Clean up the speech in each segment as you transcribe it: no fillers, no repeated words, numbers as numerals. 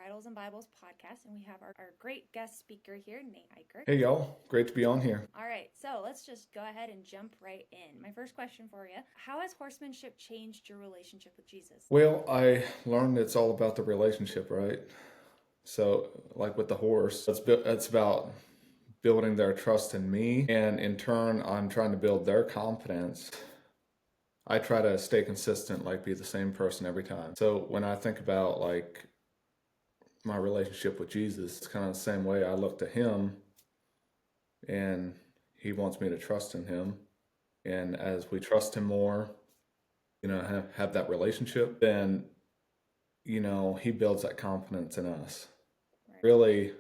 Bridles and Bibles podcast, and we have our great guest speaker here, Nate Eicher. Hey, y'all. Great to be on here. All right, so let's just go ahead and jump right in. My first question for you: how has horsemanship changed your relationship with Jesus? Well, I learned it's all about the relationship, right? So, like with the horse, it's about building their trust in me, and in turn, I'm trying to build their confidence. I try to stay consistent, like be the same person every time. So, when I think about like my relationship with Jesus, it's kind of the same way. I look to him, and he wants me to trust in him. And as we trust him more, have that relationship, then he builds that confidence in us. Right. Really,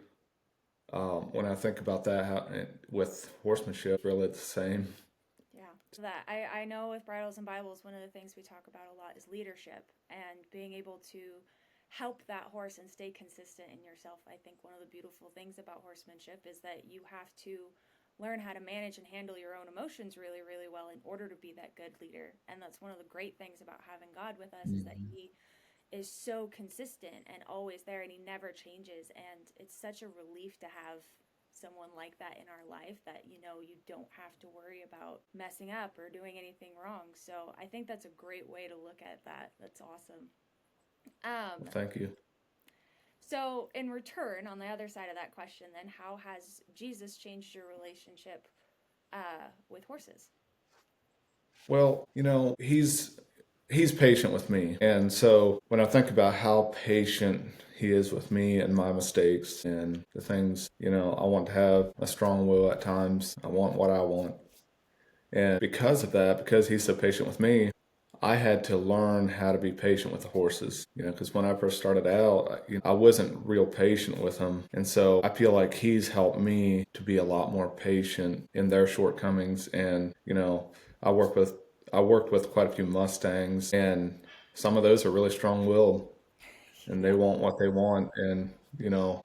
when I think about that with horsemanship, really the same. Yeah. So that I know with Bridles and Bibles, one of the things we talk about a lot is leadership and being able to help that horse and stay consistent in yourself. I think one of the beautiful things about horsemanship is that you have to learn how to manage and handle your own emotions really, really well in order to be that good leader. And that's one of the great things about having God with us is that he is so consistent and always there, and he never changes. And it's such a relief to have someone like that in our life that you don't have to worry about messing up or doing anything wrong. So I think that's a great way to look at that. That's awesome. Well, thank you. So in return, on the other side of that question, then how has Jesus changed your relationship with horses? Well, he's patient with me, and so when I think about how patient he is with me and my mistakes and the things, I want to have a strong will at times. I want what I want, and because of that, because he's so patient with me, I had to learn how to be patient with the horses, because when I first started out, I wasn't real patient with them. And so I feel like he's helped me to be a lot more patient in their shortcomings. And, I work with, I worked with quite a few Mustangs, and some of those are really strong-willed and they want what they want. And,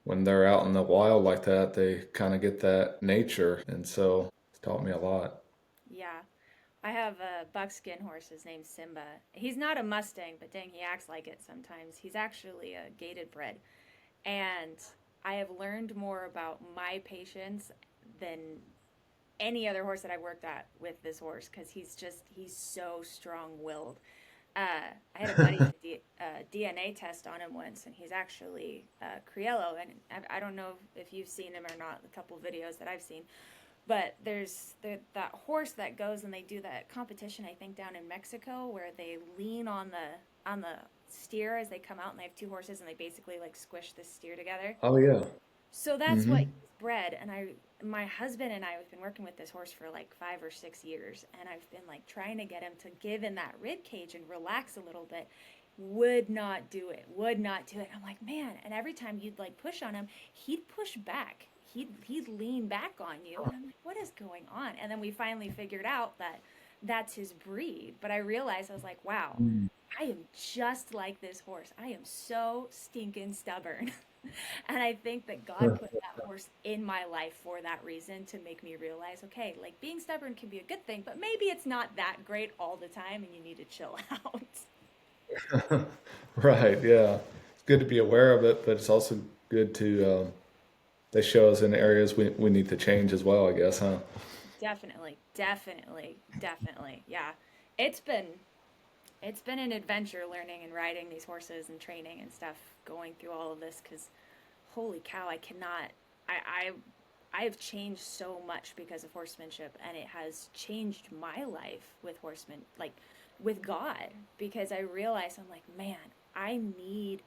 when they're out in the wild like that, they kind of get that nature. And so it's taught me a lot. Yeah. I have a buckskin horse. His name's Simba. He's not a Mustang, but dang, he acts like it sometimes. He's actually a gaited bred. And I have learned more about my patience than any other horse that I've worked at with this horse because he's so strong willed. I had a buddy do a DNA test on him once, and he's actually Criollo. And I don't know if you've seen him or not, a couple videos that I've seen. But there's that horse that goes and they do that competition, I think, down in Mexico where they lean on the steer as they come out, and they have two horses and they basically like squish the steer together. Oh, yeah. So that's what Mm-hmm. he's bred. And my husband and I have been working with this horse for like 5 or 6 years, and I've been like trying to get him to give in that rib cage and relax a little bit. Would not do it. Would not do it. I'm like, man. And every time you'd like push on him, he'd push back. He'd lean back on you. And I'm like, what is going on? And then we finally figured out that that's his breed. But I realized, I was like, wow, I am just like this horse. I am so stinking stubborn. And I think that God put that horse in my life for that reason, to make me realize, okay, like being stubborn can be a good thing, but maybe it's not that great all the time and you need to chill out. Right, yeah. It's good to be aware of it, but it's also good to, they show us in areas we need to change as well, I guess, huh? Definitely, definitely, definitely. Yeah. It's been it's been an adventure learning and riding these horses and training and stuff, going through all of this, cuz holy cow, I cannot I I have changed so much because of horsemanship, and it has changed my life with horsemen, like with God, because I realize, I'm like, man, I need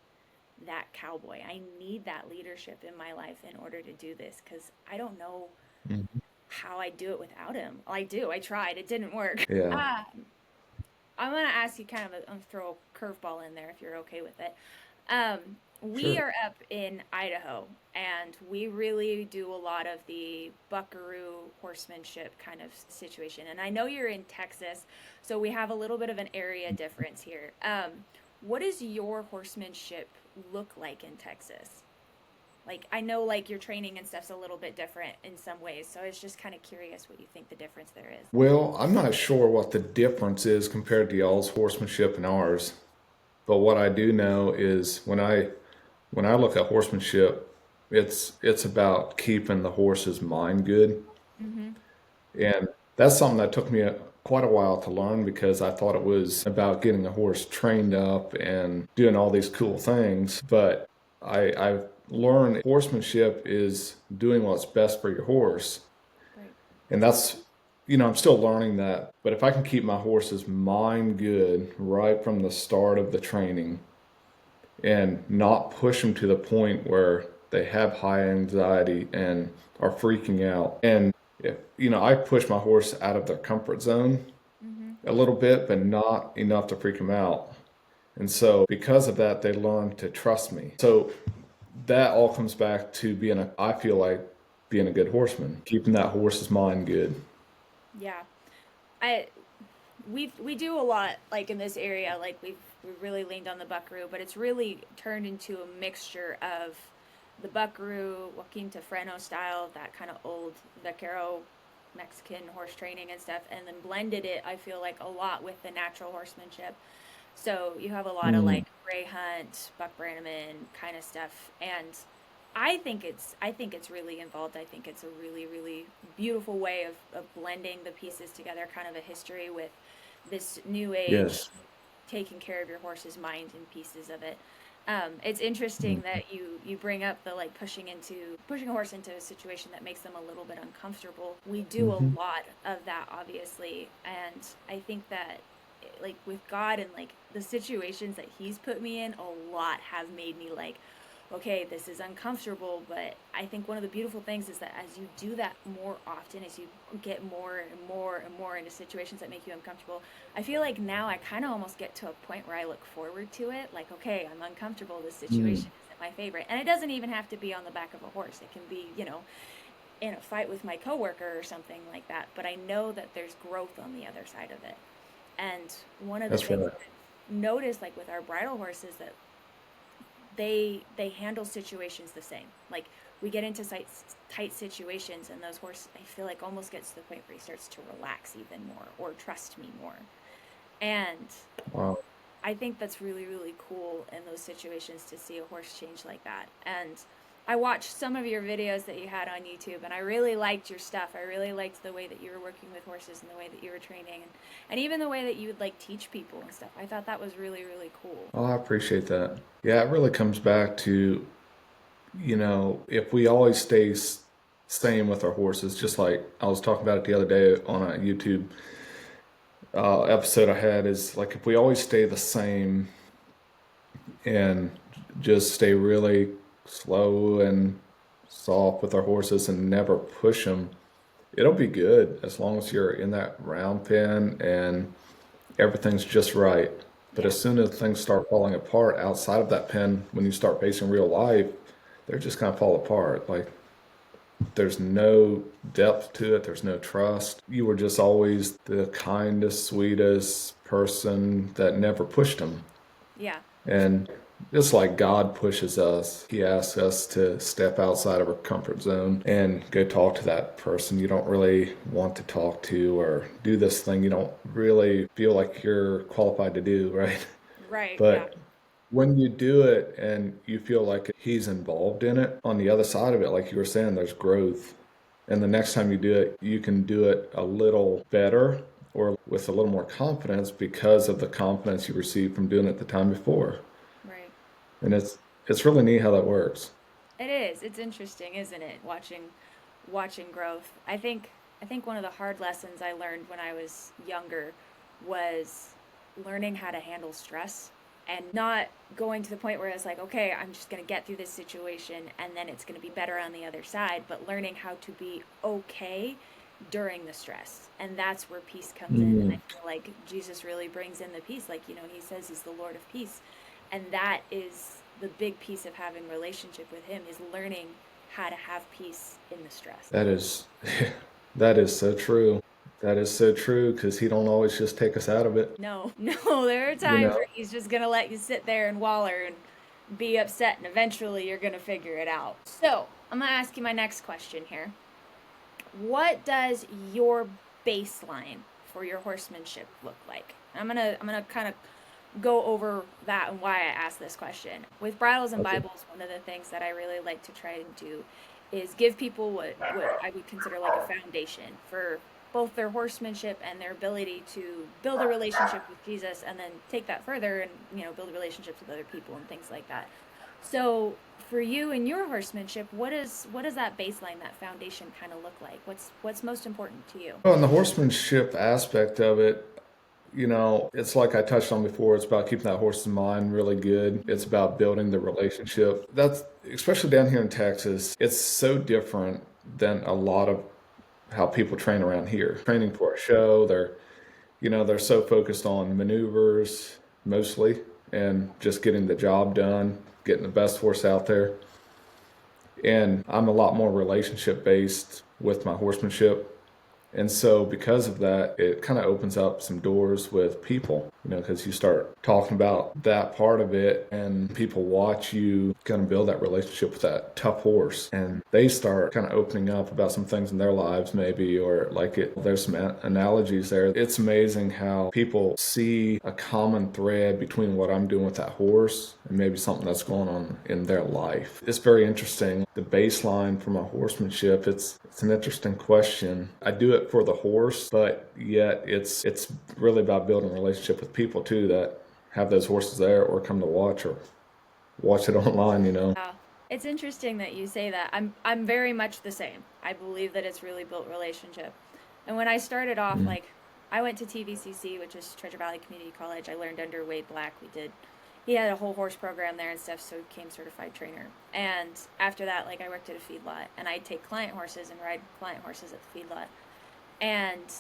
that cowboy. I need that leadership in my life in order to do this, cuz I don't know Mhm. how I do it without him. Well, I do. I tried. It didn't work. Yeah, Uh, I'm gonna ask you kind of throw a curveball in there if you're okay with it. We sure. are up in Idaho, and we really do a lot of the buckaroo horsemanship kind of situation. And I know you're in Texas, so we have a little bit of an area difference here. What does your horsemanship look like in Texas? Like, I know like your training and stuff's a little bit different in some ways, so I was just kind of curious what you think the difference there is. Well, I'm not sure what the difference is compared to y'all's horsemanship and ours, but what I do know is when I when I look at horsemanship, it's about keeping the horse's mind good. Mm-hmm. And that's something that took me quite a while to learn because I thought it was about getting a horse trained up and doing all these cool things. But I've learned horsemanship is doing what's best for your horse. Right. And that's, I'm still learning that. But if I can keep my horse's mind good right from the start of the training and not push them to the point where they have high anxiety and are freaking out. And if, I push my horse out of their comfort zone Mm-hmm. a little bit, but not enough to freak them out. And so because of that, they learn to trust me. So that all comes back to I feel like being a good horseman, keeping that horse's mind good. Yeah. I we do a lot like in this area. Like we really leaned on the buckaroo, but it's really turned into a mixture of the buckaroo, Joaquin Tefreno style, that kind of old vaquero Mexican horse training and stuff, and then blended it. I feel like a lot with the natural horsemanship. So you have a lot of Mm, like Ray Hunt, Buck Brannaman kind of stuff, and I think it's really involved. I think it's a really really beautiful way of blending the pieces together, kind of a history with this new age yes. taking care of your horse's mind and pieces of it. It's interesting Mm, that you bring up the like pushing a horse into a situation that makes them a little bit uncomfortable. We do a mm-hmm. lot of that, obviously, and I think that like with God and like the situations that He's put me in, a lot have made me like, okay, this is uncomfortable, but I think one of the beautiful things is that as you do that more often, as you get more and more and more into situations that make you uncomfortable, I feel like now I kind of almost get to a point where I look forward to it. Like, okay, I'm uncomfortable. This Mm, situation isn't my favorite. And it doesn't even have to be on the back of a horse. It can be, in a fight with my coworker or something like that. But I know that there's growth on the other side of it. And one of the that's things right. I've noticed, like with our bridle horses, that they handle situations the same. Like we get into tight situations, and those horse I feel like almost gets to the point where he starts to relax even more or trust me more. And Wow. I think that's really really cool in those situations to see a horse change like that. And I watched some of your videos that you had on YouTube, and I really liked your stuff. I really liked the way that you were working with horses and the way that you were training, and even the way that you would like teach people and stuff. I thought that was really really cool. Oh, I appreciate that. Yeah, it really comes back to, if we always stay same with our horses, just like I was talking about it the other day on a YouTube episode I had, is like if we always stay the same and just stay really slow and soft with our horses and never push them, it'll be good as long as you're in that round pen and everything's just right. But Yeah. as soon as things start falling apart outside of that pen, when you start facing real life, they're just kind of fall apart. Like there's no depth to it, there's no trust. You were just always the kindest, sweetest person that never pushed them. Yeah. And just like God pushes us, He asks us to step outside of our comfort zone and go talk to that person you don't really want to talk to, or do this thing you don't really feel like you're qualified to do, right? Right. Yeah. But when you do it and you feel like He's involved in it, on the other side of it, like you were saying, there's growth. And the next time you do it, you can do it a little better or with a little more confidence because of the confidence you received from doing it the time before. Right. And it's really neat how that works. It is. It's interesting, isn't it? Watching growth. I think one of the hard lessons I learned when I was younger was learning how to handle stress and not going to the point where it's like, okay, I'm just going to get through this situation and then it's going to be better on the other side, but learning how to be okay during the stress. And that's where peace comes in. And I Mm, feel like Jesus really brings in the peace. Like, he says he's the Lord of peace. And that is the big piece of having relationship with him, is learning how to have peace in the stress. that is that is so true. That is so true because He don't always just take us out of it, No, no, there are you times know. where he's just gonna let you sit there and waller and be upset, and eventually you're gonna figure it out. So, I'm gonna ask you my next question here. What does your baseline for your horsemanship look like? I'm gonna kind of go over that and why I asked this question. With Bridles and Okay. Bibles, one of the things that I really like to try and do is give people what I would consider like a foundation for both their horsemanship and their ability to build a relationship with Jesus and then take that further and, build relationships with other people and things like that. So for you and your horsemanship, what does that baseline, that foundation kind of look like? What's most important to you? Well, in the horsemanship aspect of it, it's like I touched on before. It's about keeping that horse's mind really good. It's about building the relationship. That's especially down here in Texas. It's so different than a lot of how people train around here. Training for a show, they're so focused on maneuvers mostly and just getting the job done, getting the best horse out there. And I'm a lot more relationship based with my horsemanship. And so, because of that, it kind of opens up some doors with people, because you start talking about that part of it and people watch you kind of build that relationship with that tough horse. And they start kind of opening up about some things in their lives, maybe, or like there's some analogies there. It's amazing how people see a common thread between what I'm doing with that horse and maybe something that's going on in their life. It's very interesting. The baseline for my horsemanship, it's an interesting question. I do it for the horse, but yet it's really about building a relationship with people too that have those horses there or come to watch or watch it online. Yeah. It's interesting that you say that. I'm very much the same. I believe that it's really built relationship. And when I started off, Mm. like I went to TVCC, which is Treasure Valley Community College. I learned under Wade Black. He had a whole horse program there and stuff, so became certified trainer. And after that, like I worked at a feedlot and I'd take client horses and ride client horses at the feedlot. And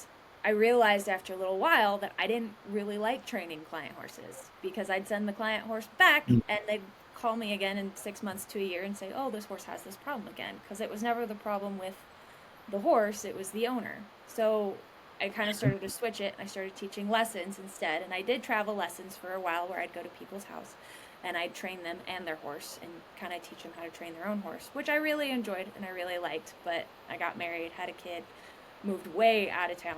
I realized after a little while that I didn't really like training client horses because I'd send the client horse back and they'd call me again in 6 months to a year and say, oh, this horse has this problem again. Because it was never the problem with the horse, it was the owner. So I kind of started to switch it. I started teaching lessons instead. And I did travel lessons for a while where I'd go to people's house and I'd train them and their horse and kind of teach them how to train their own horse, which I really enjoyed and I really liked. But I got married, had a kid, moved way out of town,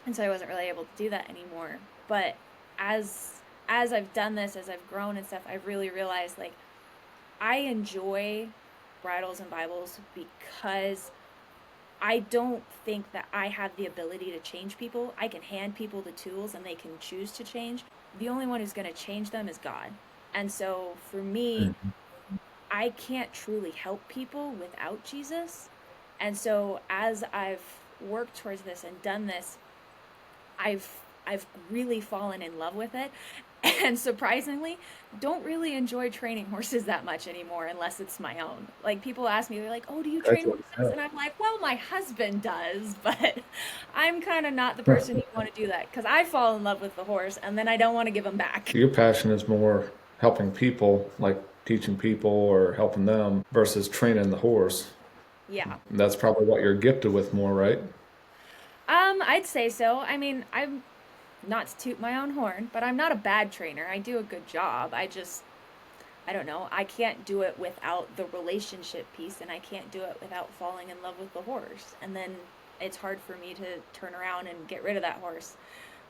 and so I wasn't really able to do that anymore. But as I've done this, as I've grown and stuff, I've really realized like I enjoy bridles and Bibles because I don't think that I have the ability to change people. I can hand people the tools and they can choose to change. The only one who's going to change them is God. And so for me, Mm. I can't truly help people without Jesus. And so as I've worked towards this and done this, I've really fallen in love with it. And surprisingly, don't really enjoy training horses that much anymore unless it's my own. Like people ask me, they're like, "Oh, do you train Actually, horses?" yeah. And I'm like, "Well, my husband does, but I'm kind of not the person who want to do that because I fall in love with the horse and then I don't want to give him back." Your passion is more helping people, like teaching people or helping them versus training the horse. Yeah. That's probably what you're gifted with more, right? I'd say so. I mean, I'm not to toot my own horn, but I'm not a bad trainer. I do a good job. I don't know. I can't do it without the relationship piece, and I can't do it without falling in love with the horse. And then it's hard for me to turn around and get rid of that horse.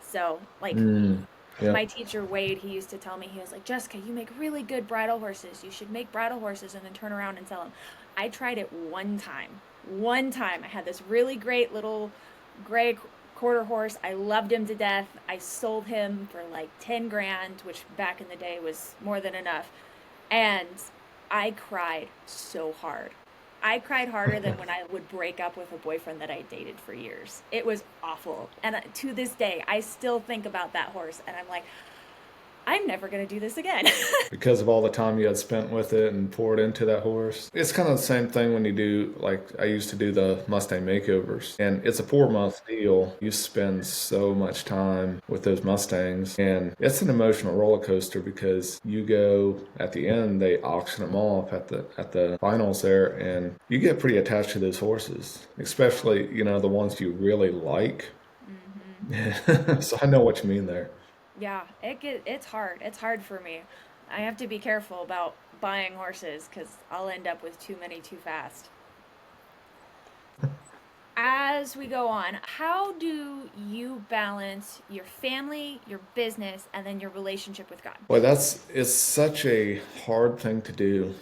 So, like, Mm. Yeah. my teacher Wade, he used to tell me, he was like, Jessica, you make really good bridle horses. You should make bridle horses and then turn around and sell them. I tried it one time. One time. I had this really great little gray quarter horse. I loved him to death. I sold him for like 10 grand, which back in the day was more than enough. And I cried so hard. I cried harder than when I would break up with a boyfriend that I dated for years. It was awful. And to this day, I still think about that horse and I'm like, I'm never going to do this again. Because of all the time you had spent with it and poured into that horse. It's kind of the same thing when you do, like, I used to do the Mustang makeovers, and it's a 4 month deal. You spend so much time with those Mustangs, and it's an emotional roller coaster because you go at the end, they auction them off at the finals there, and you get pretty attached to those horses, especially, the ones you really like. hmm So I know what you mean there. Yeah, it's hard. It's hard for me. I have to be careful about buying horses because I'll end up with too many too fast. As we go on, how do you balance your family, your business, and then your relationship with God? Well, it's such a hard thing to do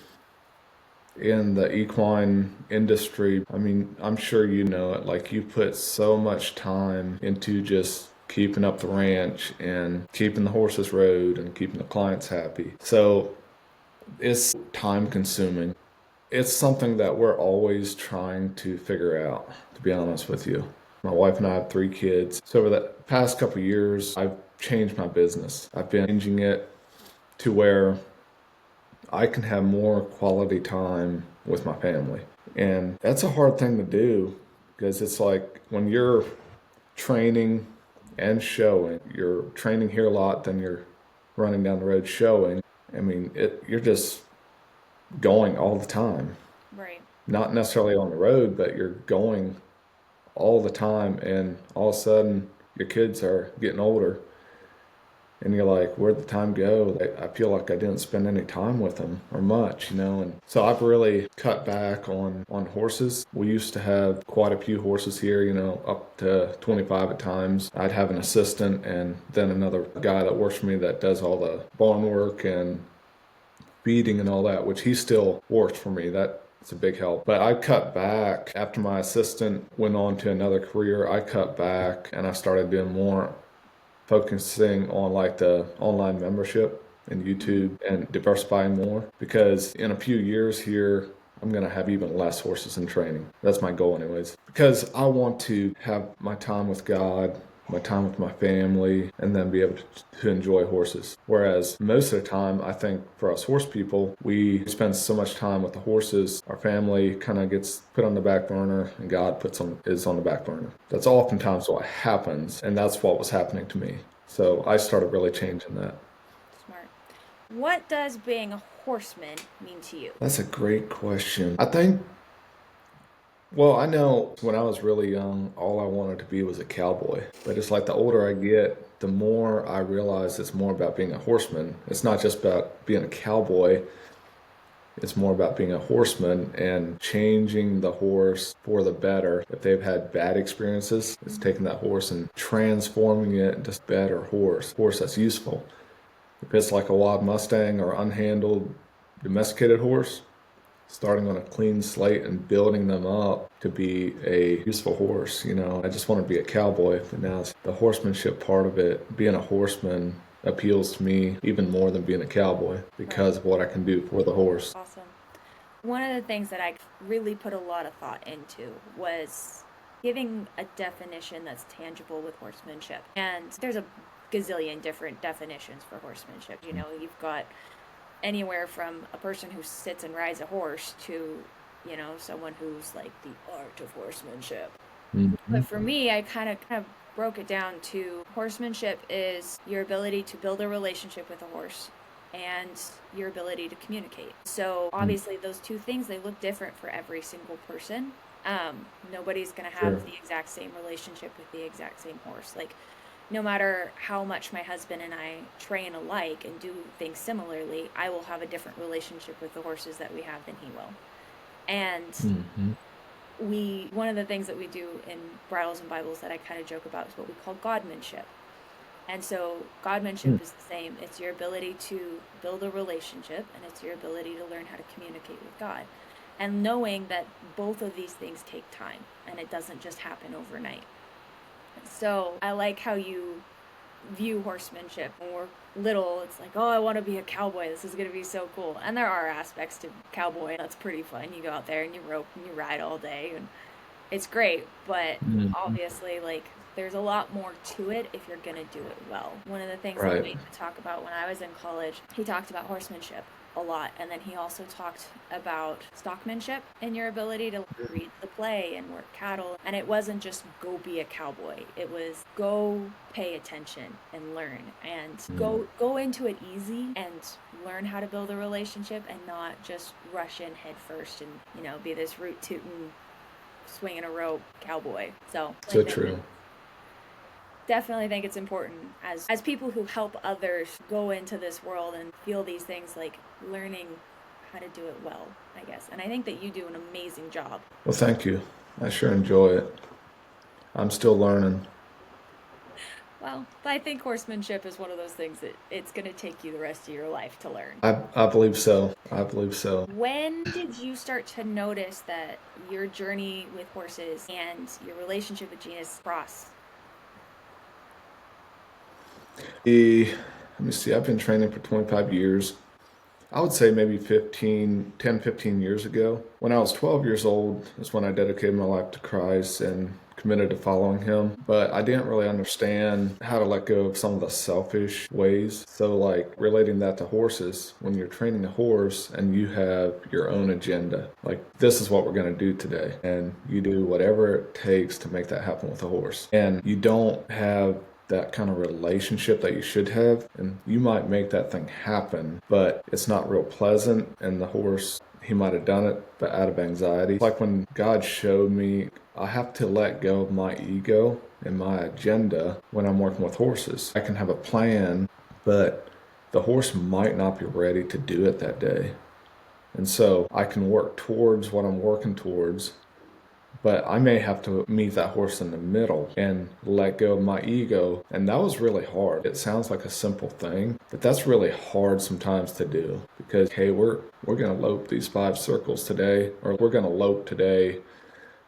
in the equine industry. I mean, I'm sure you know it. Like, you put so much time into just keeping up the ranch and keeping the horses rode and keeping the clients happy. So it's time consuming. It's something that we're always trying to figure out, to be honest with you. My wife and I have 3 kids. So over the past couple of years, I've changed my business. I've been changing it to where I can have more quality time with my family. And that's a hard thing to do because it's like when you're training and showing, you're training here a lot, then you're running down the road showing. I mean, you're just going all the time. Right. Not necessarily on the road, but you're going all the time. And all of a sudden, your kids are getting older and you're like, where'd the time go? I feel like I didn't spend any time with them or much, And so I've really cut back on horses. We used to have quite a few horses here, up to 25 at times. I'd have an assistant and then another guy that works for me that does all the barn work and feeding and all that, which he still works for me. That's a big help. But I cut back after my assistant went on to another career. I cut back and I started doing more focusing on like the online membership and YouTube and diversifying more because in a few years here, I'm going to have even less horses in training. That's my goal anyways, because I want to have my time with God, my time with my family, and then be able to enjoy horses. Whereas most of the time, I think for us horse people, we spend so much time with the horses, our family kind of gets put on the back burner and God is on the back burner. That's oftentimes what happens, and that's what was happening to me. So I started really changing that. Smart. What does being a horseman mean to you? That's a great question. I think, well, I know when I was really young, all I wanted to be was a cowboy. But it's like the older I get, the more I realize it's more about being a horseman. It's not just about being a cowboy, it's more about being a horseman and changing the horse for the better. If they've had bad experiences, it's taking that horse and transforming it into a better horse that's useful. If it's like a wild Mustang or unhandled domesticated horse, starting on a clean slate and building them up to be a useful horse. I just want to be a cowboy, but now it's the horsemanship part of it. Being a horseman appeals to me even more than being a cowboy because of what I can do for the horse. Awesome. One of the things that I really put a lot of thought into was giving a definition that's tangible with horsemanship. And there's a gazillion different definitions for horsemanship. You've got anywhere from a person who sits and rides a horse to, someone who's like the art of horsemanship. Mm-hmm. But for me, I kind of broke it down to horsemanship is your ability to build a relationship with a horse and your ability to communicate. So obviously those two things, they look different for every single person. Nobody's going to have Sure. the exact same relationship with the exact same horse. Like, no matter how much my husband and I train alike and do things similarly, I will have a different relationship with the horses that we have than he will. And Mm-hmm. one of the things that we do in Bridles and Bibles that I kind of joke about is what we call godmanship. And so godmanship is the same. It's your ability to build a relationship and it's your ability to learn how to communicate with God. And knowing that both of these things take time and it doesn't just happen overnight. So I like how you view horsemanship. When we're little, it's like, oh, I want to be a cowboy. This is going to be so cool. And there are aspects to cowboy that's pretty fun. You go out there and you rope and you ride all day and it's great. But Mm-hmm. obviously, like, there's a lot more to it if you're going to do it well. One of the things that Right. Nate would talk about when I was in college, he talked about horsemanship a lot. And then he also talked about stockmanship and your ability to read the play and work cattle. And it wasn't just go be a cowboy. It was go pay attention and learn and go into it easy and learn how to build a relationship and not just rush in head first and, be this root tootin' swinging a rope cowboy. So So true. definitely think it's important as people who help others go into this world and feel these things, like learning how to do it well, I guess. And I think that you do an amazing job. Well, thank you. I sure enjoy it. I'm still learning. Well, I think horsemanship is one of those things that it's going to take you the rest of your life to learn. I believe so. I believe so. When did you start to notice that your journey with horses and your relationship with Gina's crossed? Let me see, I've been training for 25 years. I would say maybe 15 years ago. When I was 12 years old is when I dedicated my life to Christ and committed to following him. But I didn't really understand how to let go of some of the selfish ways. So, like relating that to horses, when you're training a horse and you have your own agenda, like this is what we're going to do today. And you do whatever it takes to make that happen with a horse. And you don't have that kind of relationship that you should have, and you might make that thing happen, but it's not real pleasant, and the horse, he might have done it but out of anxiety. Like when God showed me I have to let go of my ego and my agenda when I'm working with horses. I can have a plan, but the horse might not be ready to do it that day, and so I can work towards what I'm working towards, but I may have to meet that horse in the middle and let go of my ego. And that was really hard. It sounds like a simple thing, but that's really hard sometimes to do because, hey, we're going to lope these 5 circles today, or we're going to lope today,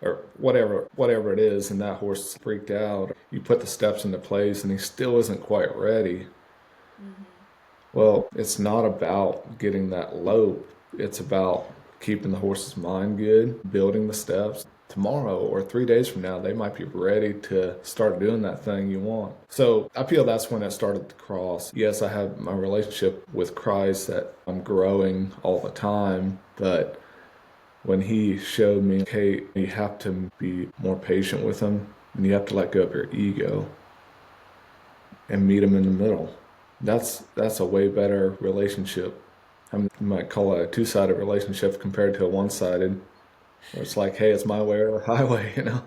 or whatever it is. And that horse is freaked out. You put the steps into place and he still isn't quite ready. Mm-hmm. Well, it's not about getting that lope. It's about keeping the horse's mind good, building the steps. Tomorrow or 3 days from now, they might be ready to start doing that thing you want. So I feel that's when it started to cross. Yes, I have my relationship with Christ that I'm growing all the time, but when he showed me, hey, you have to be more patient with him and you have to let go of your ego and meet him in the middle. That's a way better relationship. I mean, you might call it a two-sided relationship compared to a one-sided, where it's like, hey, it's my way or the highway, you know?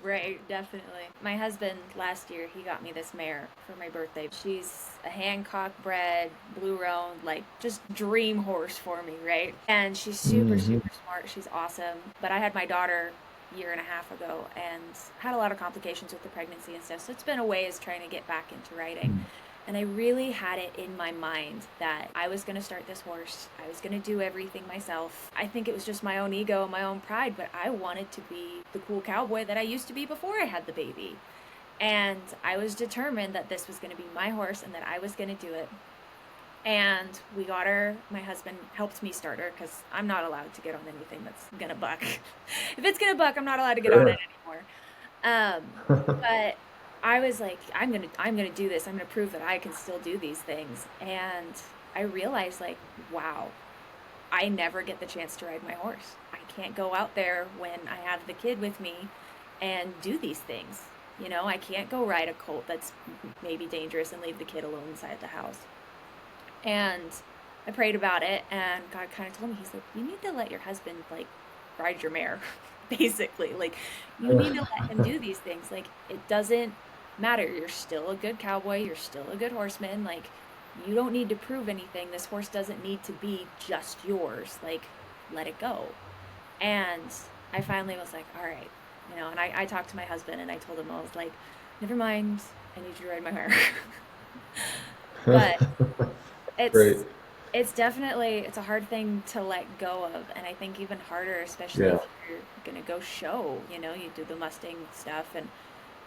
Right, definitely. My husband last year, he got me this mare for my birthday. She's a Hancock bred, blue roan, like just dream horse for me, right? And she's super, Mm-hmm. super smart. She's awesome. But I had my daughter a year and a half ago and had a lot of complications with the pregnancy and stuff. So it's been a ways trying to get back into riding. And I really had it in my mind that I was going to start this horse. I was going to do everything myself. I think it was just my own ego and my own pride, but I wanted to be the cool cowboy that I used to be before I had the baby. And I was determined that this was going to be my horse and that I was going to do it. And we got her. My husband helped me start her because I'm not allowed to get on anything that's going to buck. If it's going to buck, I'm not allowed to get on it Sure. anymore. Um, but I was like, I'm gonna do this. I'm gonna prove that I can still do these things. And I realized like, wow, I never get the chance to ride my horse. I can't go out there when I have the kid with me and do these things. I can't go ride a colt that's maybe dangerous and leave the kid alone inside the house. And I prayed about it, and God kind of told me, He's like, you need to let your husband, like, ride your mare, basically. Like, you need to let him do these things. Like, it doesn't matter. You're still a good cowboy, you're still a good horseman. Like, you don't need to prove anything. This horse doesn't need to be just yours. Like, let it go. And I finally was like, all right. And I talked to my husband and I told him, I was like, never mind, I need you to ride my mare. But Great. it's it's definitely it's a hard thing to let go of, and I think even harder, especially Yeah. if you're gonna go show, you do the Mustang stuff, and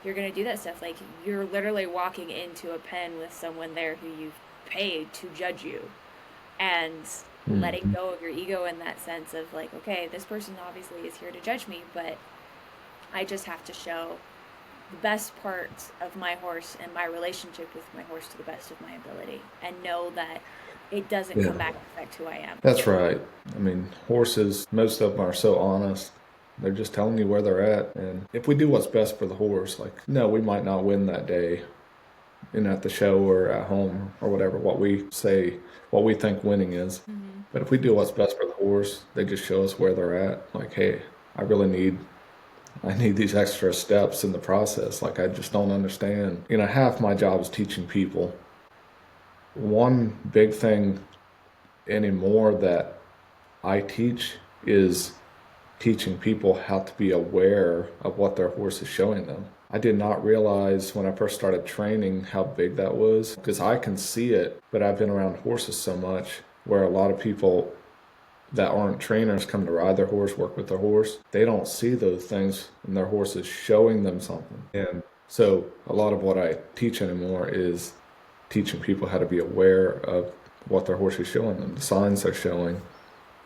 you're gonna do that stuff, like you're literally walking into a pen with someone there who you've paid to judge you, and letting Mm-hmm. go of your ego in that sense of like, okay, this person obviously is here to judge me, but I just have to show the best parts of my horse and my relationship with my horse to the best of my ability and know that it doesn't Yeah. come back and affect who I am. That's right. I mean, horses, most of them are so honest. They're just telling you where they're at. And if we do what's best for the horse, like, no, we might not win that day, at the show or at home or whatever, what we think winning is. Hmm. But if we do what's best for the horse, they just show us where they're at. Like, hey, I really I need these extra steps in the process. Like, I just don't understand. Half my job is teaching people. One big thing anymore that I teach is teaching people how to be aware of what their horse is showing them. I did not realize when I first started training how big that was, because I can see it, but I've been around horses so much where a lot of people that aren't trainers come to ride their horse, work with their horse. They don't see those things when their horse is showing them something. And so a lot of what I teach anymore is teaching people how to be aware of what their horse is showing them, the signs they're showing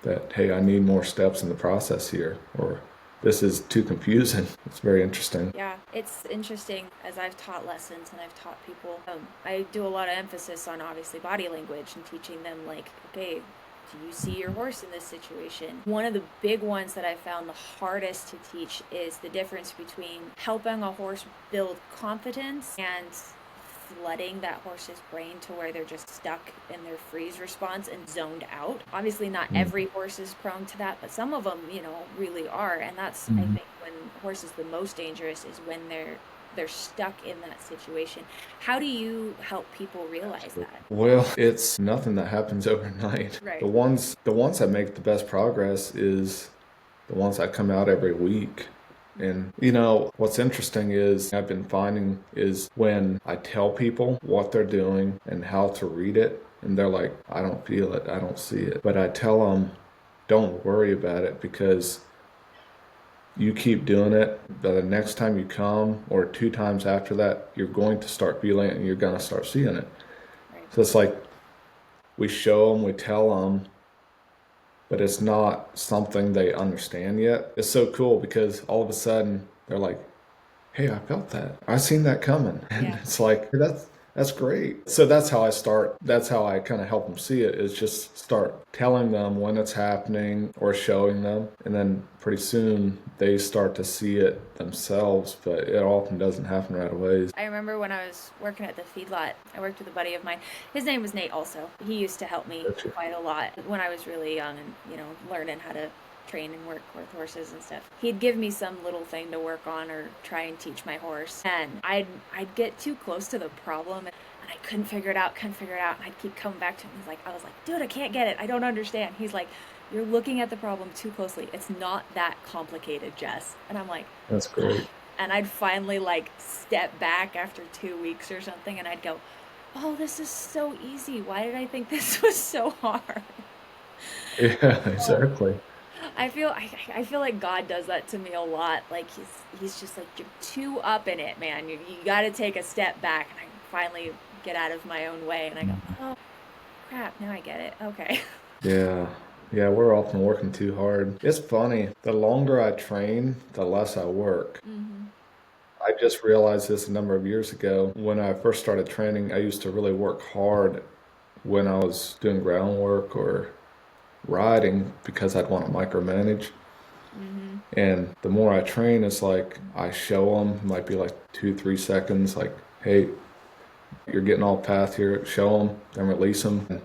that, hey, I need more steps in the process here, or this is too confusing. It's very interesting. Yeah, it's interesting as I've taught lessons and I've taught people. I do a lot of emphasis on obviously body language and teaching them, like, okay, do you see your horse in this situation? One of the big ones that I found the hardest to teach is the difference between helping a horse build confidence and flooding that horse's brain to where they're just stuck in their freeze response and zoned out. Obviously not every horse is prone to that, but some of them, really are. And that's, I think, when a horse is the most dangerous is when they're stuck in that situation. How do you help people realize that? Well, it's nothing that happens overnight. Right. The ones that make the best progress is the ones that come out every week. And what's interesting is I've been finding is when I tell people what they're doing and how to read it, and they're like, I don't feel it, I don't see it. But I tell them, don't worry about it, because you keep doing it, but the next time you come or 2 times after that, you're going to start feeling it and you're going to start seeing it. Right. So it's like we show them, we tell them, but it's not something they understand yet. It's so cool because all of a sudden they're like, hey, I felt that. I seen that coming. And it's like, that's great. So that's how I start. That's how I kind of help them see it, is just start telling them when it's happening or showing them. And then pretty soon they start to see it themselves, but it often doesn't happen right away. I remember when I was working at the feedlot, I worked with a buddy of mine. His name was Nate also. He used to help me quite a lot when I was really young and, learning how to train and work with horses and stuff. He'd give me some little thing to work on or try and teach my horse, and I'd get too close to the problem and I couldn't figure it out, and I'd keep coming back to him. I was like, dude, I can't get it, I don't understand. He's like, you're looking at the problem too closely. It's not that complicated, Jess. And I'm like, that's great. And I'd finally step back after 2 weeks or something, and I'd go, oh, this is so easy. Why did I think this was so hard? Yeah, exactly. I feel like God does that to me a lot. Like he's just like, you're too up in it, man. You got to take a step back. And I finally get out of my own way, and I go, oh crap, now I get it. Okay. Yeah, we're often working too hard. It's funny. The longer I train, the less I work. I just realized this a number of years ago. When I first started training, I used to really work hard when I was doing groundwork or riding because I'd want to micromanage. And the more I train, it's like I show them, it might be like 2-3 seconds, like, hey, you're getting off path here, show them, then release them. And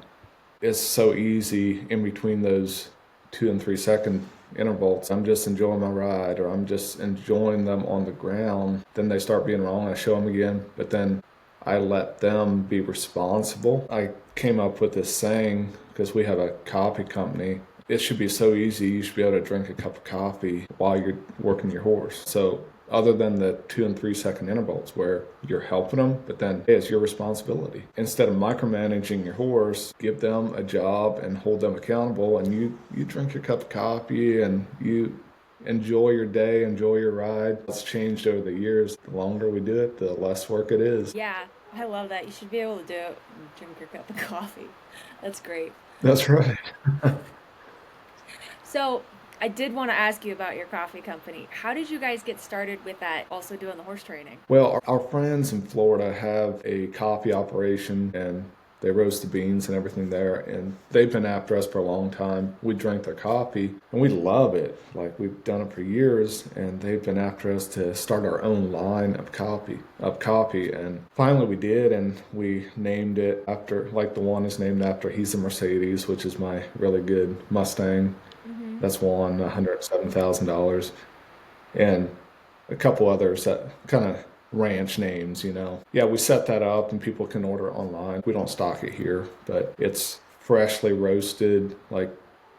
it's so easy in between those 2 and 3 second intervals. I'm just enjoying my ride, or I'm just enjoying them on the ground. Then they start being wrong, I show them again, but then I let them be responsible. I came up with this saying, because we have a coffee company, it should be so easy, you should be able to drink a cup of coffee while you're working your horse. So other than the 2 and 3 second intervals where you're helping them, but then hey, it's your responsibility. Instead of micromanaging your horse, give them a job and hold them accountable, and you drink your cup of coffee and you enjoy your day, enjoy your ride. It's changed over the years. The longer we do it, the less work it is. Yeah, I love that. You should be able to do it and drink your cup of coffee. That's great. That's right. So I did want to ask you about your coffee company. How did you guys get started with that, also doing the horse training? Well, our friends in Florida have a coffee operation, and they roast the beans and everything there, and they've been after us for a long time. We drink their coffee, and we love it. Like, we've done it for years, and they've been after us to start our own line of coffee. And finally we did, and we named it after, like, the one is named after, he's a Mercedes, which is my really good Mustang. That's won $107,000, and a couple others that kind of ranch names, Yeah, we set that up and people can order it online. We don't stock it here, but it's freshly roasted, like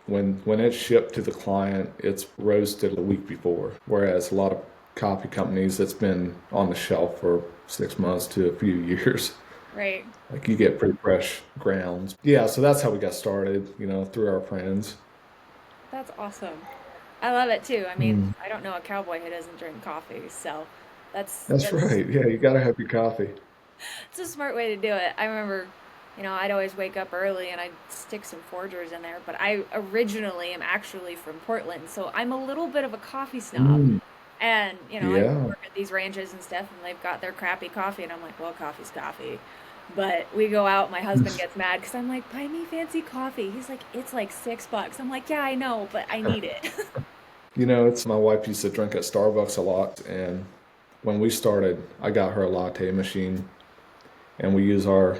when it's shipped to the client, it's roasted a week before. Whereas a lot of coffee companies, it's been on the shelf for 6 months to a few years. Right. Like you get pretty fresh grounds. Yeah, so that's how we got started, through our friends. That's awesome. I love it too. I mean, Mm, I don't know a cowboy who doesn't drink coffee, so that's that's that's right. Yeah, you gotta have your coffee. it's a smart way to do it. I remember, I'd always wake up early and I'd stick some Forgers in there, but I originally am actually from Portland, so I'm a little bit of a coffee snob. Mm, And, I yeah. work at these ranches and stuff, and they've got their crappy coffee, and I'm like, well, coffee's coffee. But we go out, my husband gets mad because I'm like, buy me fancy coffee. He's like, it's like $6. I'm like, yeah, I know, but I need it. It's my wife used to drink at Starbucks a lot, and when we started, I got her a latte machine, and we use our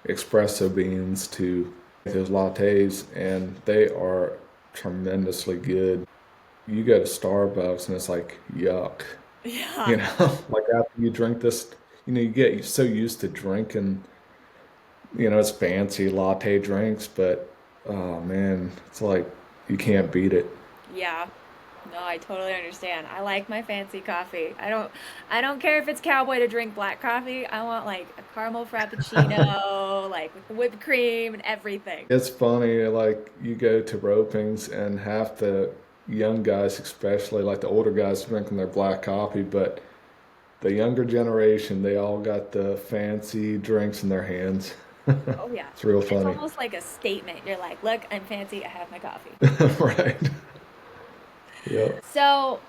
espresso beans to make those lattes, and they are tremendously good. You go to Starbucks, and it's like, yuck. Yeah. Like after you drink this, you get so used to drinking, it's fancy latte drinks, but oh man, it's like you can't beat it. Yeah. No, I totally understand. I like my fancy coffee. I don't care if it's cowboy to drink black coffee. I want like a caramel frappuccino, like with the whipped cream and everything. It's funny, like you go to ropings and half the young guys, especially like the older guys, drinking their black coffee, but the younger generation, they all got the fancy drinks in their hands. Oh yeah. It's real It's funny. almost like a statement. You're like, look, I'm fancy, I have my coffee. Right. Yep. So,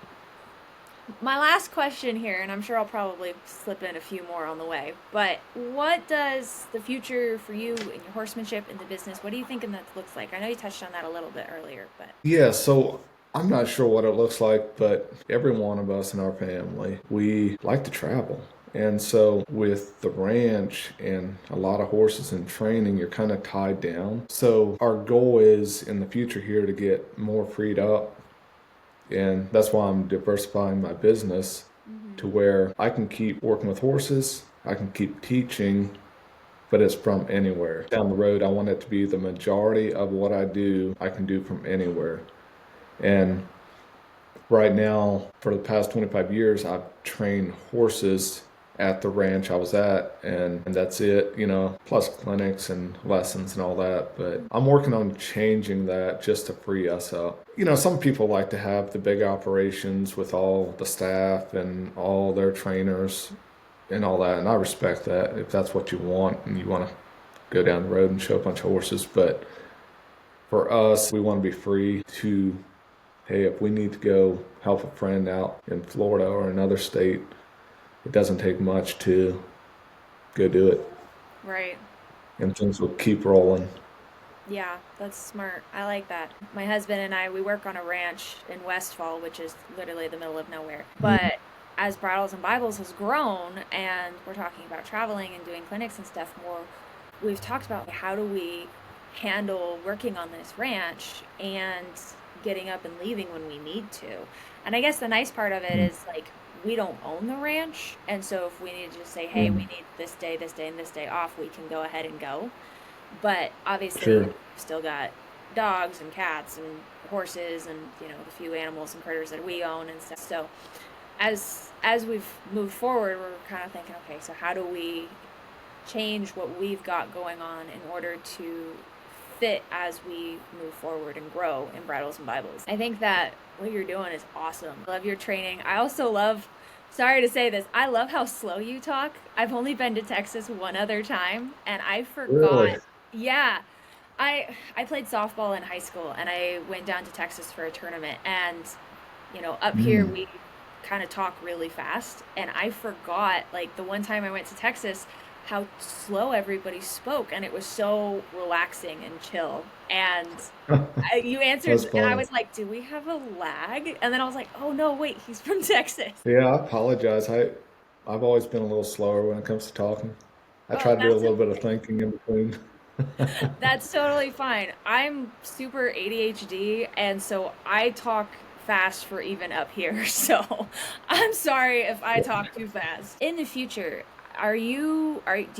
my last question here, and I'm sure I'll probably slip in a few more on the way, but what does the future for you in your horsemanship in the business, what do you think that looks like? I know you touched on that a little bit earlier, but Yeah, so I'm not sure what it looks like, but every one of us in our family, we like to travel. And so with the ranch and a lot of horses in training, you're kind of tied down. So our goal is in the future here to get more freed up. And that's why I'm diversifying my business to hmm where I can keep working with horses, I can keep teaching, but it's from anywhere. Down the road, I want it to be the majority of what I do, I can do from anywhere. And right now, for the past 25 years, I've trained horses at the ranch I was at, and that's it, plus clinics and lessons and all that. But I'm working on changing that just to free us up. Some people like to have the big operations with all the staff and all their trainers and all that, and I respect that if that's what you want and you want to go down the road and show a bunch of horses. But for us, we want to be free to, hey, if we need to go help a friend out in Florida or another state, it doesn't take much to go do it, right. and things will keep rolling. Yeah, that's smart. I like that. My husband and I, we work on a ranch in Westfall, which is literally the middle of nowhere. Mm, But as Bridles and Bibles has grown and we're talking about traveling and doing clinics and stuff more, we've talked about how do we handle working on this ranch and getting up and leaving when we need to. And I guess the nice part of it mm, is like we don't own the ranch. And so if we need to just say, hey, we mm. need this day, and this day off, we can go ahead and go. But obviously, Sure. we've still got dogs and cats and horses and the few animals and critters that we own and stuff. So as we've moved forward, we're kind of thinking, okay, so how do we change what we've got going on in order to fit as we move forward and grow in Bridles and Bibles? I think that what you're doing is awesome. I love your training. I also love, sorry to say this, I love how slow you talk. I've only been to Texas one other time and I forgot. Really? Yeah. I played softball in high school and I went down to Texas for a tournament and up here Mm. we kind of talk really fast and I forgot like the one time I went to Texas how slow everybody spoke and it was so relaxing and chill and you answered That's and I funny. was like, do we have a lag? And then I was like, oh no, wait, he's from Texas. Yeah, I apologize. I've always been a little slower when it comes to talking. I Oh, try to do a that's little bit of okay. thinking in between. That's totally fine. I'm super ADHD, and so I talk fast for even up here. So I'm sorry if I talk too fast. In the future, do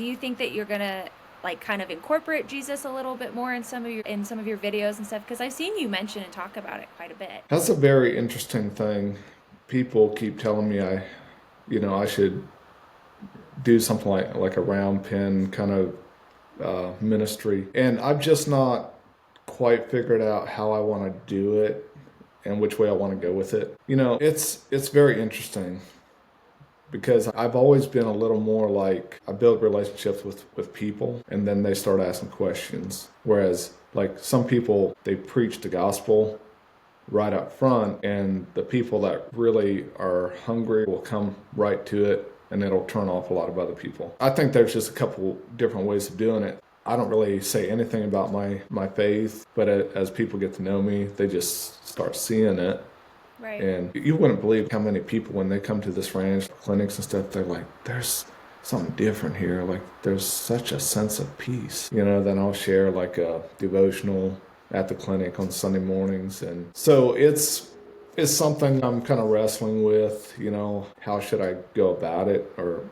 you think that you're gonna like kind of incorporate Jesus a little bit more in some of your videos and stuff? Because I've seen you mention and talk about it quite a bit. That's a very interesting thing. People keep telling me I should do something like a round pen kind of ministry, and I've just not quite figured out how I want to do it and which way I want to go with it. It's very interesting because I've always been a little more like I build relationships with people and then they start asking questions. Whereas like some people, they preach the gospel right up front, and the people that really are hungry will come right to it, and it'll turn off a lot of other people. I think there's just a couple different ways of doing it. I don't really say anything about my faith, but as people get to know me, they just start seeing it. Right. And you wouldn't believe how many people, when they come to this ranch, clinics and stuff, they're like, there's something different here. Like, there's such a sense of peace. Then I'll share like a devotional at the clinic on Sunday mornings. And so it's something I'm kind of wrestling with, how should I go about it, or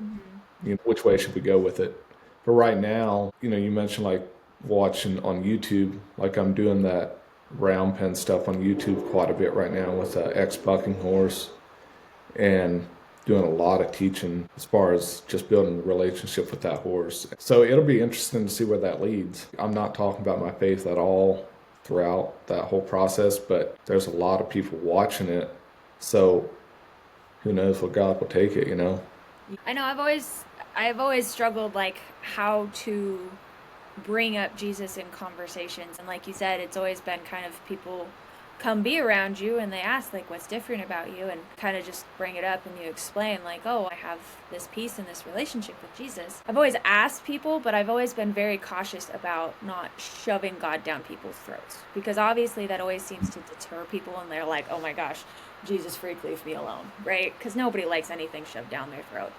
which way should we go with it? But right now, you mentioned like watching on YouTube, like I'm doing that round pen stuff on YouTube quite a bit right now with an ex-bucking horse, and doing a lot of teaching as far as just building a relationship with that horse. So it'll be interesting to see where that leads. I'm not talking about my faith at all throughout that whole process, but there's a lot of people watching it. So who knows what God will take it, I know I've always struggled like how to bring up Jesus in conversations. And like you said, it's always been kind of people come be around you and they ask like, what's different about you, and kind of just bring it up and you explain like, oh, I have this peace and this relationship with Jesus. I've always asked people, but I've always been very cautious about not shoving God down people's throats, because obviously that always seems to deter people, and they're like, oh my gosh, Jesus freak, leave me alone, right? Because nobody likes anything shoved down their throat.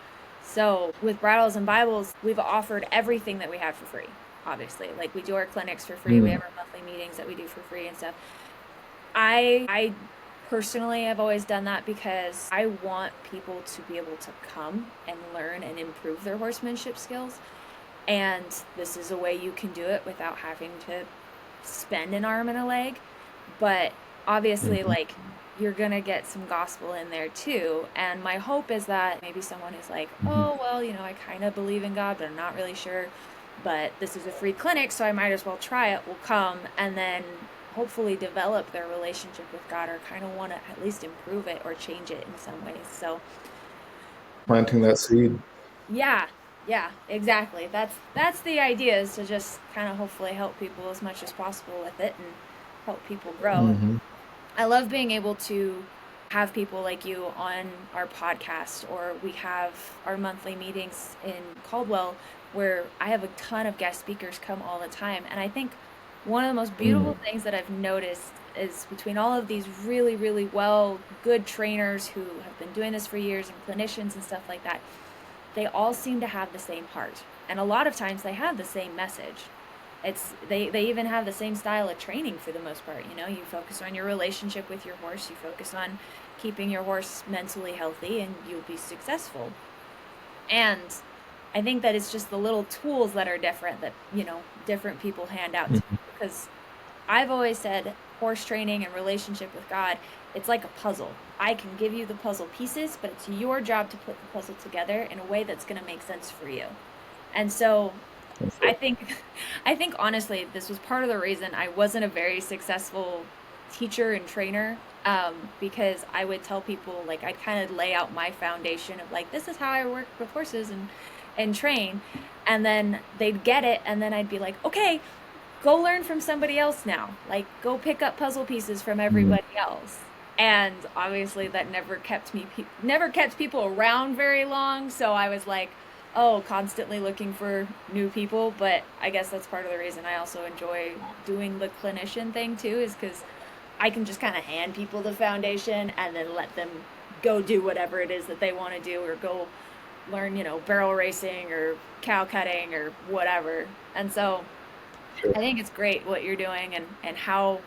So with Bridles and Bibles, we've offered everything that we have for free. Obviously, like we do our clinics for free. We have our monthly meetings that we do for free and stuff. I personally have always done that because I want people to be able to come and learn and improve their horsemanship skills. And this is a way you can do it without having to spend an arm and a leg. But obviously, like, you're going to get some gospel in there too. And my hope is that maybe someone is like, oh, well, I kind of believe in God, but I'm not really sure. But this is a free clinic, so I might as well try it. Will come and then hopefully develop their relationship with God, or kind of want to at least improve it or change it in some ways. So planting that seed. Yeah, exactly. That's the idea, is to just kind of hopefully help people as much as possible with it and help people grow. I love being able to have people like you on our podcast, or we have our monthly meetings in Caldwell where I have a ton of guest speakers come all the time. And I think one of the most beautiful things that I've noticed is between all of these really, really good trainers who have been doing this for years, and clinicians and stuff like that, they all seem to have the same heart. And a lot of times they have the same message. They even have the same style of training for the most part. You focus on your relationship with your horse, you focus on keeping your horse mentally healthy, and you'll be successful. And I think that it's just the little tools that are different that, different people hand out to me. Because I've always said horse training and relationship with God, it's like a puzzle. I can give you the puzzle pieces, but it's your job to put the puzzle together in a way that's going to make sense for you. And so I think honestly, this was part of the reason I wasn't a very successful teacher and trainer, because I would tell people, like, I'd kind of lay out my foundation of like, this is how I work with horses and train, and then they'd get it, and then I'd be like, okay, go learn from somebody else now. Like, go pick up puzzle pieces from everybody else. And obviously that never kept people around very long. So I was like, constantly looking for new people. But I guess that's part of the reason I also enjoy doing the clinician thing too, is because I can just kind of hand people the foundation and then let them go do whatever it is that they want to do, or go learn, barrel racing or cow cutting or whatever. And so I think it's great what you're doing, and how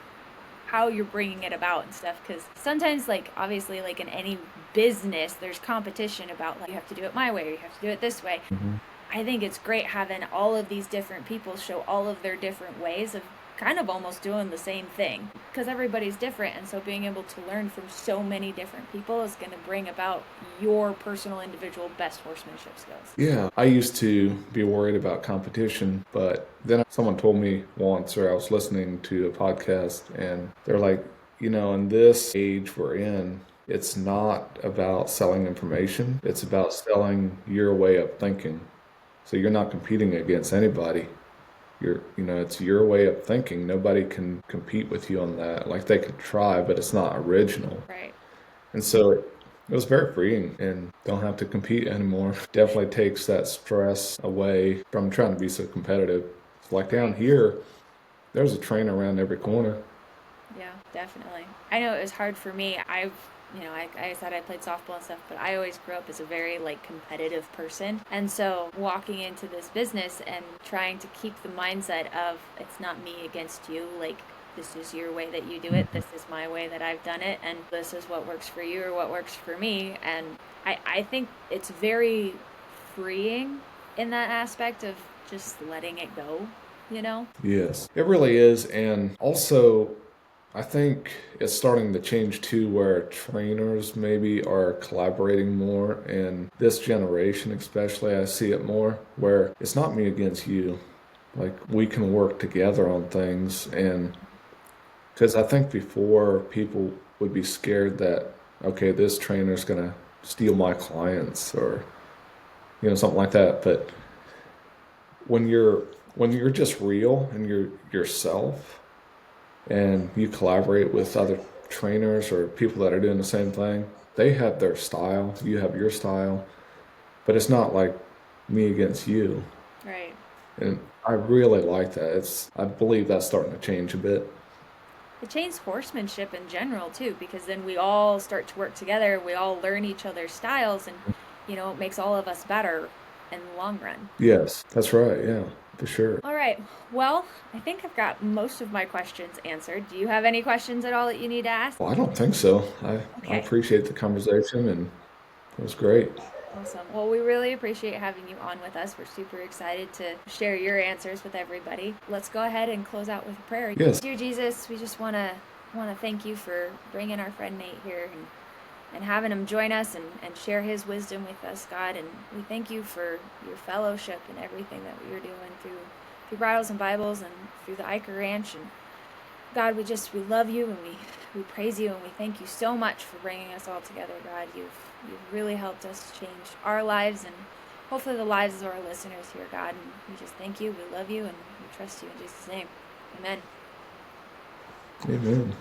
you're bringing it about and stuff, because sometimes, like, obviously, like in any business, there's competition about, like, you have to do it my way or you have to do it this way. I think it's great having all of these different people show all of their different ways of kind of almost doing the same thing because everybody's different, and so being able to learn from so many different people is going to bring about your personal individual best horsemanship skills. Yeah, I used to be worried about competition, but then someone told me once, or I was listening to a podcast, and they're like, in this age we're in, it's not about selling information, it's about selling your way of thinking. So you're not competing against anybody. It's your way of thinking. Nobody can compete with you on that. Like they could try, but it's not original. Right. And so it was very freeing and don't have to compete anymore. Definitely takes that stress away from trying to be so competitive. Like down here, there's a trainer around every corner. Yeah, definitely. I know it was hard for me. Like I said, I played softball and stuff, but I always grew up as a very like competitive person. And so walking into this business and trying to keep the mindset of it's not me against you, like this is your way that you do it, this is my way that I've done it, and this is what works for you or what works for me. And I think it's very freeing in that aspect of just letting it go. Yes, it really is. And also, I think it's starting to change too, where trainers maybe are collaborating more. And this generation, especially, I see it more where it's not me against you. Like we can work together on things. And because I think before people would be scared that, okay, this trainer's going to steal my clients or, something like that. But when you're just real and you're yourself, and you collaborate with other trainers or people that are doing the same thing, they have their style, you have your style, but it's not like me against you. Right. And I really like that. I believe that's starting to change a bit. It changes horsemanship in general too, because then we all start to work together. We all learn each other's styles, and it makes all of us better in the long run. Yes, that's right. Yeah, for sure. All right. Well, I think I've got most of my questions answered. Do you have any questions at all that you need to ask? Well, I don't think so. I Okay. appreciate the conversation and it was great. Awesome. Well, we really appreciate having you on with us. We're super excited to share your answers with everybody. Let's go ahead and close out with a prayer. Yes. Dear Jesus, we just want to thank you for bringing our friend Nate here and having him join us and share his wisdom with us, God. And we thank you for your fellowship and everything that we are doing through Bridles and Bibles and through the Eicher Ranch. And God, we love you, and we praise you, and we thank you so much for bringing us all together, God. You've really helped us change our lives and hopefully the lives of our listeners here, God. And we just thank you, we love you, and we trust you in Jesus' name. Amen. Amen.